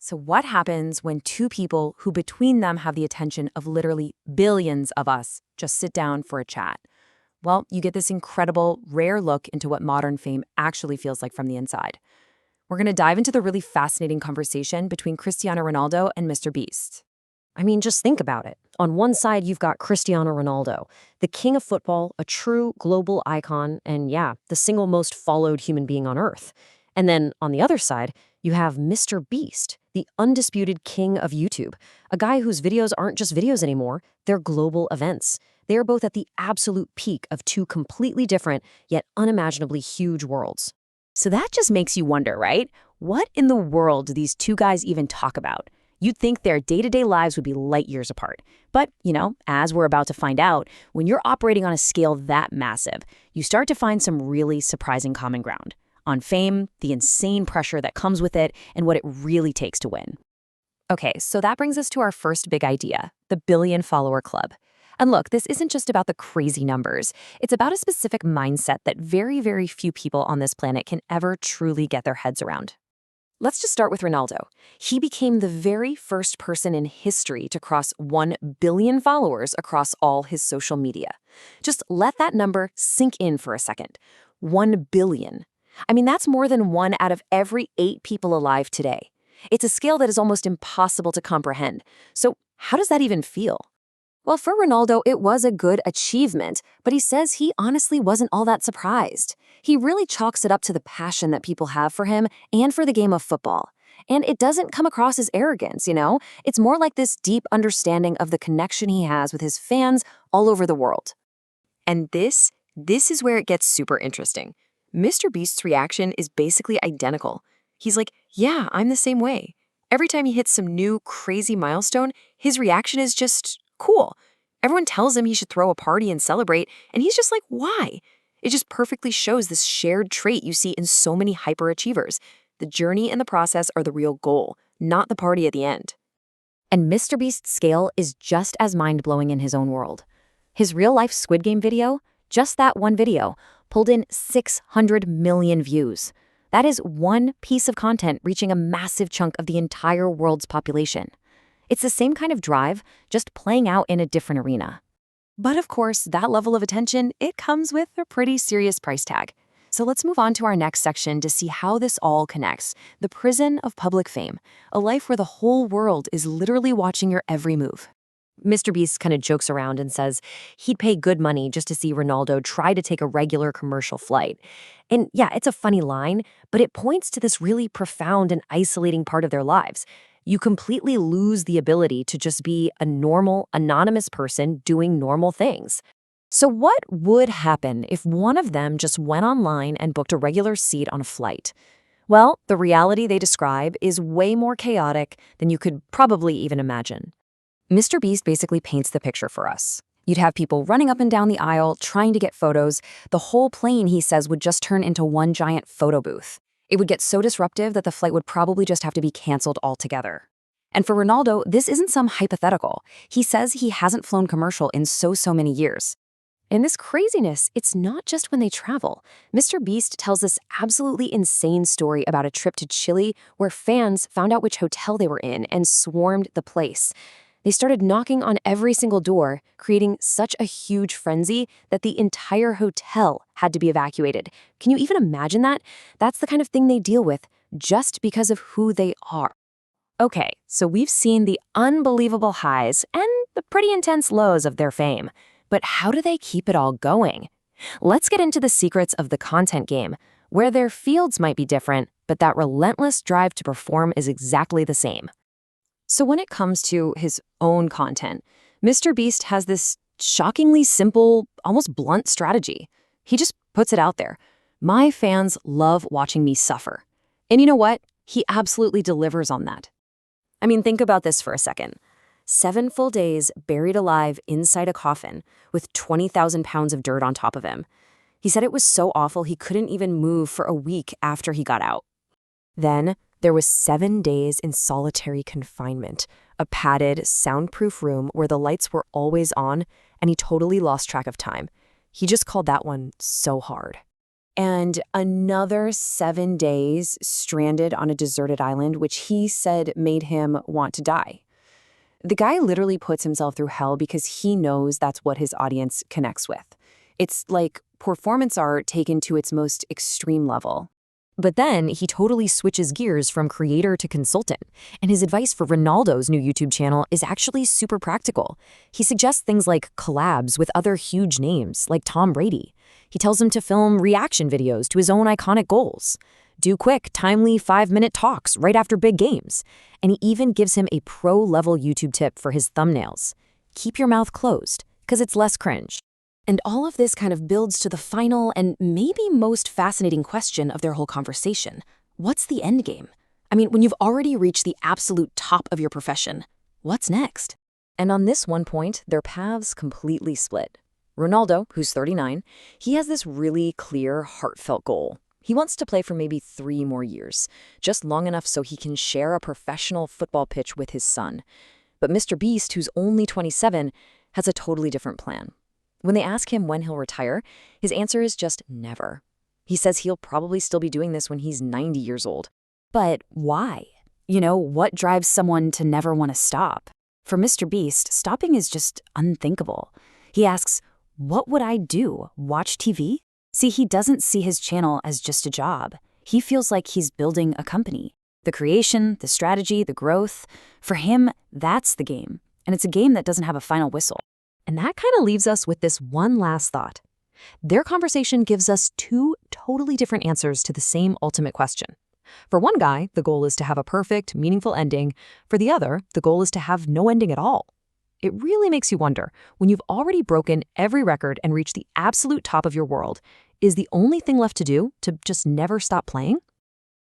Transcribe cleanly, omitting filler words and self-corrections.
So what happens when two people who between them have the attention of literally billions of us just sit down for a chat? Well, you get this incredible, rare look into what modern fame actually feels like from the inside. We're going to dive into the really fascinating conversation between Cristiano Ronaldo and MrBeast. I mean, just think about it. On one side, you've got Cristiano Ronaldo, the king of football, a true global icon, and yeah, the single most followed human being on Earth. And then on the other side, you have MrBeast, the undisputed king of YouTube, a guy whose videos aren't just videos anymore, they're global events. They are both at the absolute peak of two completely different, yet unimaginably huge worlds. So that just makes you wonder, right? What in the world do these two guys even talk about? You'd think their day-to-day lives would be light years apart. But, as we're about to find out, when you're operating on a scale that massive, you start to find some really surprising common ground on fame, the insane pressure that comes with it, and what it really takes to win. Okay, so that brings us to our first big idea, the billion-follower club. And look, this isn't just about the crazy numbers. It's about a specific mindset that very, very few people on this planet can ever truly get their heads around. Let's just start with Ronaldo. He became the very first person in history to cross 1 billion followers across all his social media. Just let that number sink in for a second. 1 billion. I mean, that's more than 1 out of every 8 people alive today. It's a scale that is almost impossible to comprehend. So how does that even feel? Well, for Ronaldo, it was a good achievement, but he says he honestly wasn't all that surprised. He really chalks it up to the passion that people have for him and for the game of football. And it doesn't come across as arrogance, It's more like this deep understanding of the connection he has with his fans all over the world. And this is where it gets super interesting. MrBeast's reaction is basically identical. He's like, yeah, I'm the same way. Every time he hits some new crazy milestone, his reaction is just cool. Everyone tells him he should throw a party and celebrate, and he's just like, why? It just perfectly shows this shared trait you see in so many hyperachievers. The journey and the process are the real goal, not the party at the end. And MrBeast's scale is just as mind-blowing in his own world. His real-life Squid Game video, just that one video, pulled in 600 million views. That is one piece of content reaching a massive chunk of the entire world's population. It's the same kind of drive, just playing out in a different arena. But of course, that level of attention, it comes with a pretty serious price tag. So let's move on to our next section to see how this all connects. The prison of public fame, a life where the whole world is literally watching your every move. MrBeast kind of jokes around and says he'd pay good money just to see Ronaldo try to take a regular commercial flight. And yeah, it's a funny line, but it points to this really profound and isolating part of their lives. You completely lose the ability to just be a normal, anonymous person doing normal things. So what would happen if one of them just went online and booked a regular seat on a flight? Well, the reality they describe is way more chaotic than you could probably even imagine. MrBeast basically paints the picture for us. You'd have people running up and down the aisle, trying to get photos. The whole plane, he says, would just turn into one giant photo booth. It would get so disruptive that the flight would probably just have to be canceled altogether. And for Ronaldo, this isn't some hypothetical. He says he hasn't flown commercial in so many years. And this craziness, it's not just when they travel. MrBeast tells this absolutely insane story about a trip to Chile where fans found out which hotel they were in and swarmed the place. They started knocking on every single door, creating such a huge frenzy that the entire hotel had to be evacuated. Can you even imagine that? That's the kind of thing they deal with just because of who they are. Okay, so we've seen the unbelievable highs and the pretty intense lows of their fame. But how do they keep it all going? Let's get into the secrets of the content game, where their fields might be different, but that relentless drive to perform is exactly the same. So when it comes to his own content, MrBeast has this shockingly simple, almost blunt strategy. He just puts it out there. My fans love watching me suffer. And you know what? He absolutely delivers on that. I mean, think about this for a second. 7 full days buried alive inside a coffin with 20,000 pounds of dirt on top of him. He said it was so awful he couldn't even move for a week after he got out. Then there was 7 days in solitary confinement, a padded, soundproof room where the lights were always on, and he totally lost track of time. He just called that one so hard. and another 7 days stranded on a deserted island, which he said made him want to die. The guy literally puts himself through hell because he knows that's what his audience connects with. It's like performance art taken to its most extreme level. But then he totally switches gears from creator to consultant, and his advice for Ronaldo's new YouTube channel is actually super practical. He suggests things like collabs with other huge names, like Tom Brady. He tells him to film reaction videos to his own iconic goals, do quick, timely 5-minute talks right after big games, and he even gives him a pro-level YouTube tip for his thumbnails. Keep your mouth closed, because it's less cringe. And all of this kind of builds to the final and maybe most fascinating question of their whole conversation. What's the end game? I mean, when you've already reached the absolute top of your profession, what's next? And on this one point, their paths completely split. Ronaldo, who's 39, he has this really clear, heartfelt goal. He wants to play for maybe 3 more years, just long enough so he can share a professional football pitch with his son. But MrBeast, who's only 27, has a totally different plan. When they ask him when he'll retire, his answer is just never. He says he'll probably still be doing this when he's 90 years old. But why? What drives someone to never want to stop? For MrBeast, stopping is just unthinkable. He asks, what would I do? Watch TV? See, he doesn't see his channel as just a job. He feels like he's building a company. The creation, the strategy, the growth, for him, that's the game. And it's a game that doesn't have a final whistle. And that kind of leaves us with this one last thought. Their conversation gives us 2 totally different answers to the same ultimate question. For one guy, the goal is to have a perfect, meaningful ending. For the other, the goal is to have no ending at all. It really makes you wonder, when you've already broken every record and reached the absolute top of your world, is the only thing left to do to just never stop playing?